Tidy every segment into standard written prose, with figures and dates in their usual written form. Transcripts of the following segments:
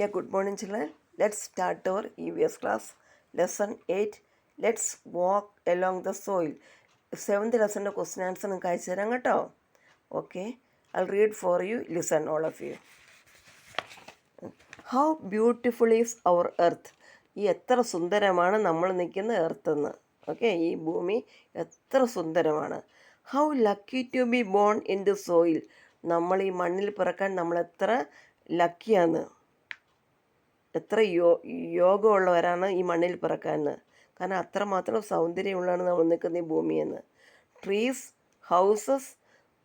Yeah, good morning, children. Let's start our EVS class. Lesson 8. Let's walk along the soil. Seventh lesson question answer നിങ്ങൾക്ക് അയച്ചു തരാം കേട്ടോ. Okay. I'll read for you. Listen, all of you. How beautiful is our earth? ഈ എത്ര സുന്ദരമാണ് നമ്മൾ നിൽക്കുന്ന earth എന്ന്. ഓക്കെ, ഈ ഭൂമി എത്ര സുന്ദരമാണ്. How lucky to be born in the soil. നമ്മൾ ഈ മണ്ണിൽ പിറക്കാൻ നമ്മൾ എത്ര ലക്കിയാന്ന്, എത്ര യോഗമുള്ളവരാണ് ഈ മണ്ണിൽ പിറക്കാമെന്ന്. കാരണം അത്രമാത്രം സൗന്ദര്യമുള്ളതാണ് നമ്മൾ നിൽക്കുന്ന ഈ ഭൂമിയെന്ന്. ട്രീസ് ഹൗസസ്,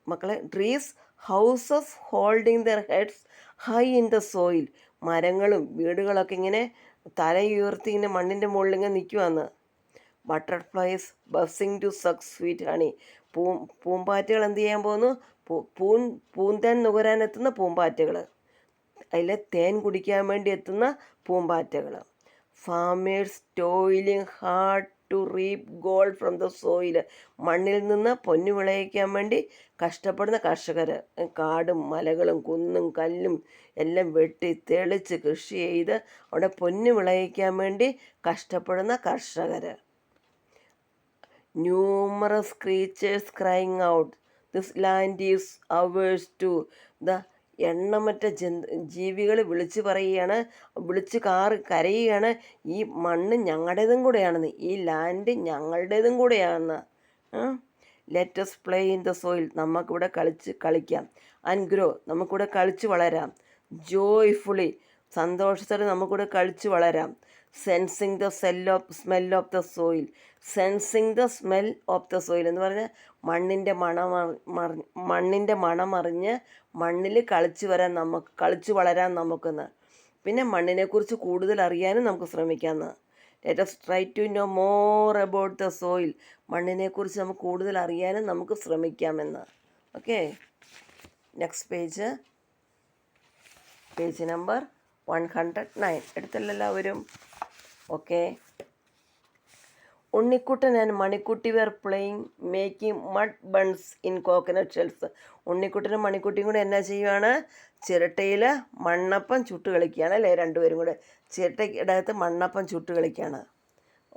മക്കളെ, trees houses holding their heads high in the soil. മരങ്ങളും വീടുകളൊക്കെ ഇങ്ങനെ തലയുയർത്തി ഇങ്ങനെ മണ്ണിൻ്റെ മുകളിൽ ഇങ്ങനെ നിൽക്കുവാന്ന്. Butterflies buzzing to suck sweet honey. പൂമ്പാറ്റകൾ എന്ത് ചെയ്യാൻ പോകുന്നു? പൂന്തേൻ നുകരാനെത്തുന്ന പൂമ്പാറ്റകൾ, അതിലെ തേൻ കുടിക്കാൻ വേണ്ടി എത്തുന്ന പൂമ്പാറ്റകൾ. Farmers toiling hard to reap gold from the soil. മണ്ണിൽ നിന്ന് പൊന്നു വിളയിക്കാൻ വേണ്ടി കഷ്ടപ്പെടുന്ന കർഷകർ. കാടും മലകളും കുന്നും കല്ലും എല്ലാം വെട്ടി തെളിച്ച് കൃഷി ചെയ്ത് അവിടെ പൊന്നു വിളയിക്കാൻ വേണ്ടി കഷ്ടപ്പെടുന്ന കർഷകർ. Numerous creatures crying out this land is ours too. The എണ്ണമറ്റ ജീവികൾ വിളിച്ചു പറയുകയാണ്, വിളിച്ച് കരയുകയാണ്, ഈ മണ്ണ് ഞങ്ങളുടേതും കൂടെയാണെന്ന്, ഈ ലാൻഡ് ഞങ്ങളുടേതും കൂടെയാണെന്ന്. Let's play in the soil. നമുക്കിവിടെ കളിക്കാം. ആൻഡ് ഗ്രോ, നമുക്കിവിടെ കളിച്ച് വളരാം. ജോയ്ഫുള്ളി, സന്തോഷത്തോടെ നമുക്കിവിടെ കളിച്ച് വളരാം. Sensing the smell of the soil. Sensing the smell of the soil എന്ന് പറഞ്ഞാൽ മണ്ണിൻ്റെ മണമറിഞ്ഞ് മണ്ണിൽ കളിച്ച് വളരാൻ നമുക്കെന്ന്. പിന്നെ മണ്ണിനെക്കുറിച്ച് കൂടുതൽ അറിയാനും നമുക്ക് ശ്രമിക്കാമെന്ന്. Let us try to know more about the soil. മണ്ണിനെക്കുറിച്ച് നമുക്ക് കൂടുതൽ അറിയാനും നമുക്ക് ശ്രമിക്കാമെന്ന്. Okay, next page number 109. എടുത്തല്ലോ എല്ലാവരും? Okay. Unnikuttan and Manikutty were playing making mud buns in coconut shells. ഉണ്ണിക്കുട്ടനും മണിക്കുട്ടിയും കൂടെ എന്നാ ചെയ്യുവാണ്? ചിരട്ടയിൽ മണ്ണപ്പം ചുട്ട് കളിക്കുകയാണ് അല്ലേ? രണ്ടുപേരും കൂടെ ചിരട്ടയ്ക്കകത്ത് മണ്ണപ്പം ചുട്ട് കളിക്കുകയാണ്.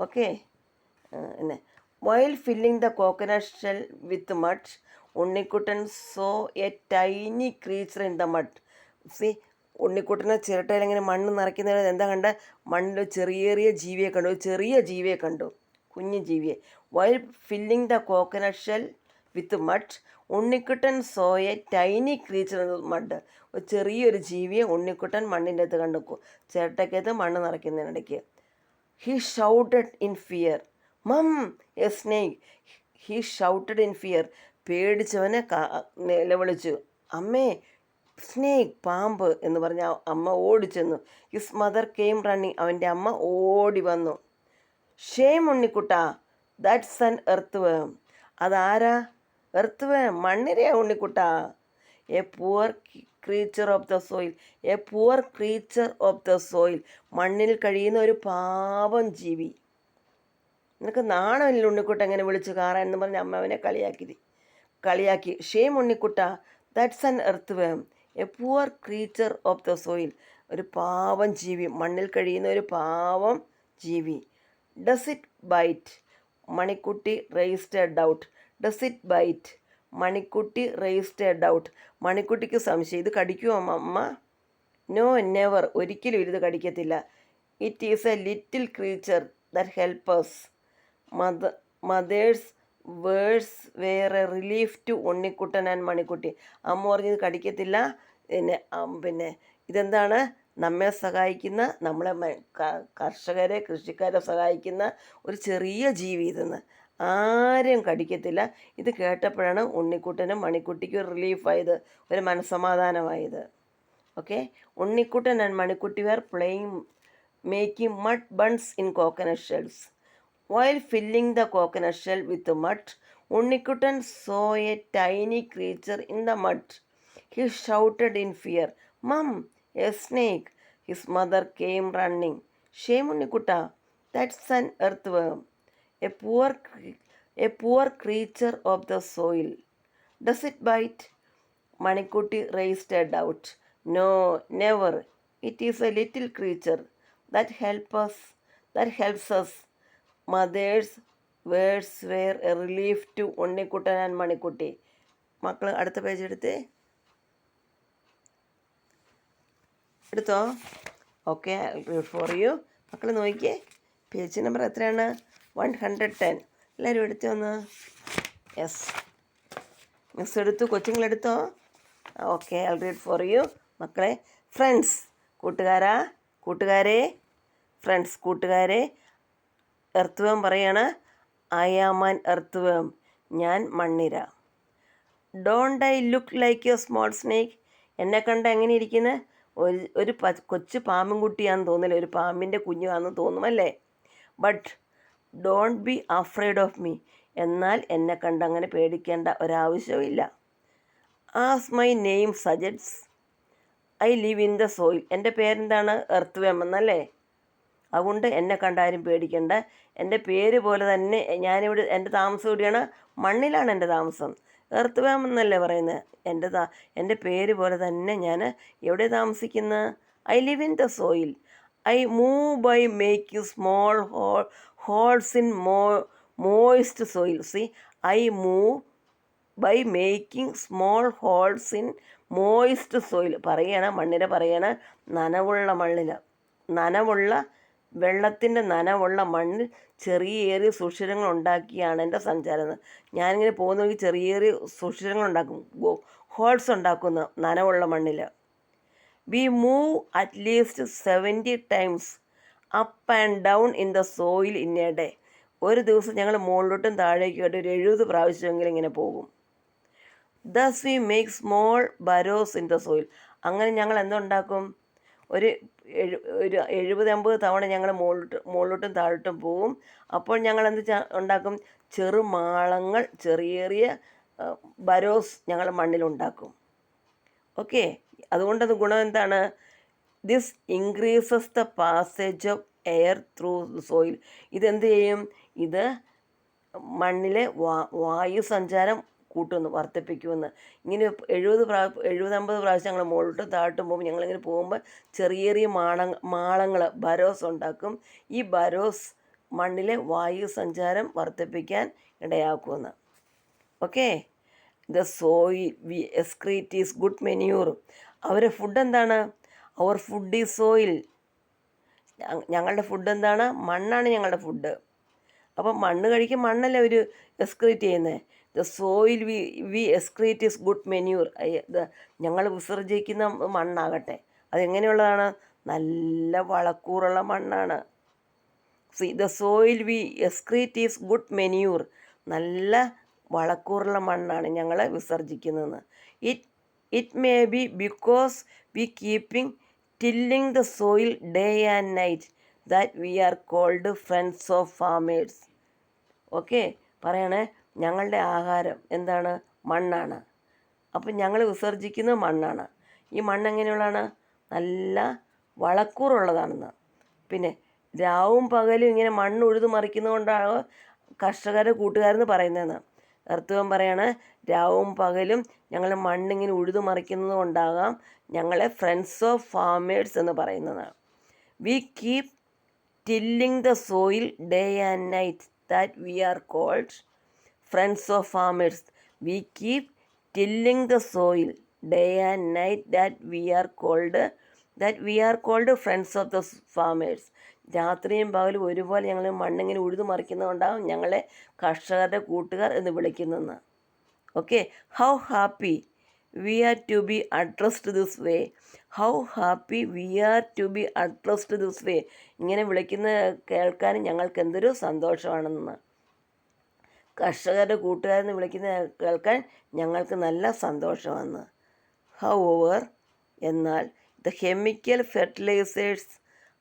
ഓക്കെ. പിന്നെ while filling the coconut shell with mud Unnikuttan saw a tiny creature in the mud. See, ഉണ്ണിക്കുട്ടനെ ചിരട്ടയിൽ ഇങ്ങനെ മണ്ണ് നിറയ്ക്കുന്നതിന് എന്താ കണ്ട? മണ്ണിൽ ചെറിയ ജീവിയെ കണ്ടു, കുഞ്ഞു ജീവിയെ. While filling the coconut shell with mud Unnikuttan saw a tiny creature mud. ഒരു ചെറിയൊരു ജീവിയെ ഉണ്ണിക്കുട്ടൻ മണ്ണിൻ്റെ അകത്ത് കണ്ടു, ചിരട്ടയ്ക്കകത്ത് മണ്ണ് നിറയ്ക്കുന്നതിനിടയ്ക്ക്. He shouted in fear mum a snake. He shouted in fear. പേടിച്ചവനെ നിലവിളിച്ചു, അമ്മേ സ്നേക്ക്, പാമ്പ് എന്ന് പറഞ്ഞ അമ്മ ഓടിച്ചെന്നു. His mother came running. അവൻ്റെ അമ്മ ഓടി വന്നു. ഷേം ഉണ്ണിക്കുട്ടാ, ദാറ്റ്സ് ആൻ എർത്ത് വേം. അതാരാ? എർത്ത് വേം, മണ്ണിരയാ ഉണ്ണിക്കുട്ടാ. A poor creature of the soil. A poor creature of the soil. മണ്ണിൽ കഴിയുന്ന ഒരു പാവം ജീവി. നിനക്ക് നാണമില്ല ഉണ്ണിക്കുട്ട എങ്ങനെ വിളിച്ചു കാറാൻ എന്ന് പറഞ്ഞ് അമ്മ അവനെ കളിയാക്കി. ഷേം ഉണ്ണിക്കുട്ട, that's an earthworm, a poor creature of the soil. ഒരു പാവം ജീവി, മണ്ണിൽ കഴിയുന്ന ഒരു പാവം ജീവി. Does it bite? Manikutty raised a doubt. Does it bite? Manikutty raised a doubt. മണിക്കുട്ടിക്ക് സംശയം, ഇത് കടിക്കുമോ അമ്മ? നോ, നെവർ, ഒരിക്കലും ഇത് കടിക്കത്തില്ല. It is a little creature that helps. Mother's words were a relief to Unnikuttan and Manikutty. അമ്മ പറഞ്ഞത് കടിക്കത്തില്ല. പിന്നെ ഇതെന്താണ്? നമ്മെ സഹായിക്കുന്ന, നമ്മളെ കൃഷിക്കാരെ സഹായിക്കുന്ന ഒരു ചെറിയ ജീവി ഇതെന്ന്. ആരെയും കടിക്കത്തില്ല. ഇത് കേട്ടപ്പോഴാണ് ഉണ്ണിക്കുട്ടനും മണിക്കുട്ടിക്കും റിലീഫായത്, ഒരു മനസ്സമാധാനമായത്. Okay. Unnikuttan and Manikutty were playing making mud buns in coconut shells. While filling the coconut shell with mud, Unnikutan saw a tiny creature in the mud. He shouted in fear, "Mum, a snake!" His mother came running. "Shame, Unnikutta, that's an earthworm, a poor creature of the soil. Does it bite?" Manikutti raised a doubt. "No, never. It is a little creature that helps us. Mother's words were a relief to Unnikuttan and Manikutty. മക്കൾ അടുത്ത page എടുത്തോ? Okay, for you. മക്കൾ നോക്കിയേ, page number എത്രയാണ്? 110. എല്ലാവരും എടുത്തോ ഒന്ന്? Yes, miss എടുത്തു. കൊച്ചുങ്ങളെടുത്തോ? Okay, I read for you. മക്കളെ, ഫ്രണ്ട്സ് കൂട്ടുകാരെ, ഫ്രണ്ട്സ് കൂട്ടുകാരെ, എർത്ത് പറയാണ്, ഐ ആം ആൻ എർത്ത് ഞാൻ മണ്ണിര. Don't I look like a small snake? എന്നെ കണ്ട എങ്ങനെ ഇരിക്കുന്നത്? ഒരു കൊച്ചു പാമ്പും കുട്ടിയാണെന്ന് തോന്നില്ല, ഒരു പാമ്പിൻ്റെ കുഞ്ഞാണെന്ന് തോന്നുമല്ലേ? But don't be afraid of me. എന്നാൽ എന്നെ കണ്ട് അങ്ങനെ പേടിക്കേണ്ട ഒരാവശ്യമില്ല. As my name suggests, I live in the soil. എൻ്റെ പേരെന്താണ്? എർത്ത് വേം എന്നല്ലേ? അതുകൊണ്ട് എന്നെ കണ്ടാരും പേടിക്കേണ്ട. എൻ്റെ പേര് പോലെ തന്നെ ഞാനിവിടെ, എൻ്റെ താമസം എവിടെയാണ്? മണ്ണിലാണ് എൻ്റെ താമസം. എർത്ത് വേം എന്നല്ലേ പറയുന്നത്? എൻ്റെ പേര് പോലെ തന്നെ ഞാൻ എവിടെ താമസിക്കുന്നത്? I live in the soil. I move by making small holes in moist soil. See, I move by making small holes in moist soil. മണ്ണിര പറയണ നനവുള്ള വെള്ളത്തിൻ്റെ നനവുള്ള മണ്ണിൽ ചെറിയ സുഷിരങ്ങൾ ഉണ്ടാക്കിയാണ് എൻ്റെ സഞ്ചാരം. ഞാനിങ്ങനെ പോകുന്നെങ്കിൽ ചെറിയ സുഷിരങ്ങൾ ഉണ്ടാക്കും, ഹോൾസ് ഉണ്ടാക്കുന്നു നനവുള്ള മണ്ണിൽ. We move at least 70 times up and down in the soil in A day. ഒരു ദിവസം ഞങ്ങൾ മുകളിലോട്ടും താഴേക്കുമായിട്ട് ഒരു 70 പ്രാവശ്യമെങ്കിലും ഇങ്ങനെ പോകും. Thus we make small burrows in the soil. അങ്ങനെ ഞങ്ങൾ എന്തുണ്ടാക്കും? ഒരു 70-80 തവണ ഞങ്ങൾ മുകളിലോട്ടും താഴോട്ടും പോവും. അപ്പോൾ ഞങ്ങൾ ഉണ്ടാക്കും? ചെറുമാളങ്ങൾ, ചെറിയ ബരോസ് ഞങ്ങൾ മണ്ണിലുണ്ടാക്കും. ഓക്കെ, അതുകൊണ്ടത് ഗുണം എന്താണ്? This increases the passage of air through soil. ഇതെന്ത് ചെയ്യും? ഇത് മണ്ണിലെ വായു സഞ്ചാരം വർദ്ധിപ്പിക്കുമെന്ന്. ഇങ്ങനെ 70-80 പ്രാവശ്യം ഞങ്ങൾ മുകളിലോട്ടും താഴോട്ടും പോകുമ്പോൾ ഞങ്ങളിങ്ങനെ പോകുമ്പോൾ ചെറിയ മാളങ്ങൾ ബരോസ് ഉണ്ടാക്കും. ഈ ബരോസ് മണ്ണിലെ വായു സഞ്ചാരം വർദ്ധിപ്പിക്കാൻ ഇടയാക്കുമെന്ന്. Okay, the soil we excrete is good manure. അവരുടെ ഫുഡ് എന്താണ്? അവർ ഫുഡ് ഈസ് സോയിൽ. ഞങ്ങളുടെ ഫുഡ് എന്താണ്? മണ്ണാണ് ഞങ്ങളുടെ ഫുഡ്. അപ്പം മണ്ണ് കഴിക്കും, മണ്ണല്ലേ ഒരു എക്സ്ക്രീറ്റ് ചെയ്യുന്നത്. The soil we excrete is good manure. ഞങ്ങൾ വിസർജിക്കുന്ന മണ്ണാകട്ടെ അതെങ്ങനെയുള്ളതാണ്? നല്ല വളക്കൂറുള്ള മണ്ണാണ്. See, the soil we excrete is good manure. നല്ല വളക്കൂറുള്ള മണ്ണാണ് ഞങ്ങൾ വിസർജിക്കുന്നതെന്ന്. It may be because we keeping tilling the soil day and night that we are called friends of farmers. Okay, പറയണേ, ഞങ്ങളുടെ ആഹാരം എന്താണ്? മണ്ണാണ്. അപ്പം ഞങ്ങൾ വിസർജിക്കുന്നത് മണ്ണാണ്. ഈ മണ്ണ് എങ്ങനെയുള്ളതാണ്? നല്ല വളക്കൂറുള്ളതാണെന്ന്. പിന്നെ രാവും പകലും ഇങ്ങനെ മണ്ണ് ഉഴുതു മറിക്കുന്നതുകൊണ്ടാണ് കർഷകരെ കൂട്ടുകാരെന്ന് പറയുന്നതെന്ന്. എർത്ത് പറയാണ്, രാവും പകലും ഞങ്ങൾ മണ്ണിങ്ങനെ ഉഴുതു മറിക്കുന്നത് കൊണ്ടാകാം ഞങ്ങളെ ഫ്രണ്ട്സ് ഓഫ് ഫാമേഴ്സ് എന്ന് പറയുന്നത്. We keep tilling the soil day and night that we are called friends of farmers. We keep tilling the soil day and night that we are called friends of the farmers. രാത്രിയും പകലും ഒരുപോലെ ഞങ്ങൾ മണ്ണിങ്ങനെ ഉഴുതു മറിക്കുന്നതുകൊണ്ടാകും ഞങ്ങളെ കർഷകരുടെ കൂട്ടുകാർ എന്ന് വിളിക്കുന്നതെന്ന്. Okay, how happy we are to be addressed this way. How happy we are to be addressed this way. ഇങ്ങനെ വിളിക്കുന്ന കേൾക്കാൻ ഞങ്ങൾക്ക് എന്തൊരു സന്തോഷമാണെന്ന്. കർഷകരുടെ കൂട്ടുകാരെന്ന് വിളിക്കുന്ന കേൾക്കാൻ ഞങ്ങൾക്ക് നല്ല സന്തോഷമാണ്. ഹൗവർ, എന്നാൽ the chemical fertilisers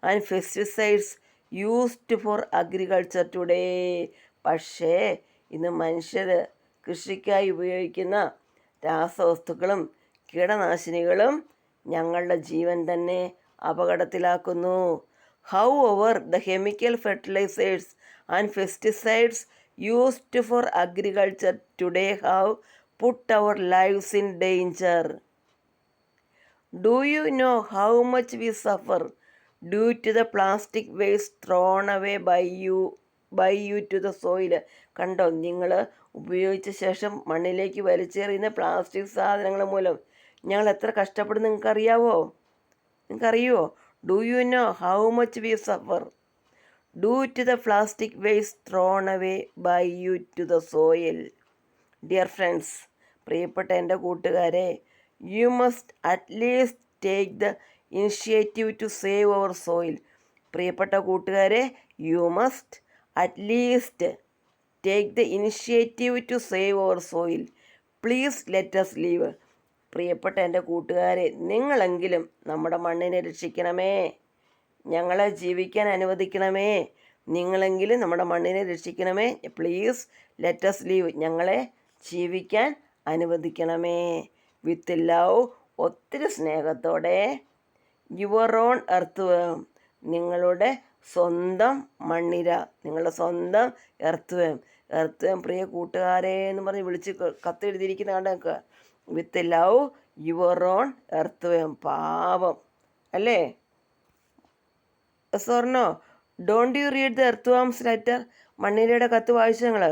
and pesticides used for agriculture today. പക്ഷേ ഇന്ന് മനുഷ്യർ കൃഷിക്കായി ഉപയോഗിക്കുന്ന രാസവസ്തുക്കളും കീടനാശിനികളും ഞങ്ങളുടെ ജീവൻ തന്നെ അപകടത്തിലാക്കുന്നു. However, the chemical fertilisers and pesticides used for agriculture today have put our lives in danger. Do you know how much we suffer due to the plastic waste thrown away by you to the soil? കണ്ടോ, നിങ്ങൾ ഉപയോഗിച്ച ശേഷം മണ്ണിലേക്ക് വലിച്ചെറിയുന്ന plastic സാധനങ്ങൾ മൂലം ഞങ്ങൾ എത്ര കഷ്ടപ്പെടും നിങ്ങൾക്കറിയാവോ? നിങ്ങൾക്കറിയുമോ? Do you know how much we suffer due to the plastic waste thrown away by you to the soil? Dear friends, പ്രിയപ്പെട്ട എൻ്റെ കൂട്ടുകാരെ, you must at least take the initiative to save our soil. പ്രിയപ്പെട്ട കൂട്ടുകാരെ, you must at least take the initiative to save our soil. Please let us leave. പ്രിയപ്പെട്ട എൻ്റെ കൂട്ടുകാരെ, നിങ്ങളെങ്കിലും നമ്മുടെ മണ്ണിനെ രക്ഷിക്കണമേ, ഞങ്ങളെ ജീവിക്കാൻ അനുവദിക്കണമേ. നിങ്ങളെങ്കിലും നമ്മുടെ മണ്ണിനെ രക്ഷിക്കണമേ. Please let us leave. ഞങ്ങളെ ജീവിക്കാൻ അനുവദിക്കണമേ. വിത്ത് ലവ്, ഒത്തിരി സ്നേഹത്തോടെ, യുവർ ഓൺ എർത്ത് വേം, നിങ്ങളുടെ സ്വന്തം മണ്ണിര, നിങ്ങളുടെ സ്വന്തം എർത്ത് വേം. എർത്ത് വേം പ്രിയ കൂട്ടുകാരെ എന്ന് പറഞ്ഞ് വിളിച്ച് കത്തെഴുതിയിരിക്കുന്ന കണ്ടൊക്കെ. With love, your own earthworm. പാവം അല്ലേ? Yes or no? Don't you read the earthworm's letter? മണ്ണിരയുടെ കത്ത് വായിച്ചോ നിങ്ങൾ?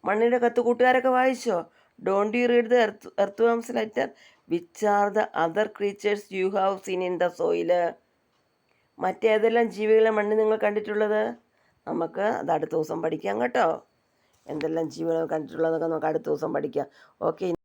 മണ്ണിരയുടെ കത്ത് കൂട്ടുകാരൊക്കെ വായിച്ചോ? Don't you read the earthworm's letter? Which are the other creatures you have seen in the soil? മറ്റേതെല്ലാം ജീവികളെ മണ്ണിൽ നിങ്ങൾ കണ്ടിട്ടുള്ളത്? നമുക്ക് അത് അടുത്ത ദിവസം പഠിക്കാം കേട്ടോ. എന്തെല്ലാം ജീവികൾ കണ്ടിട്ടുള്ളതൊക്കെ നമുക്ക് അടുത്ത ദിവസം പഠിക്കാം. ഓക്കെ.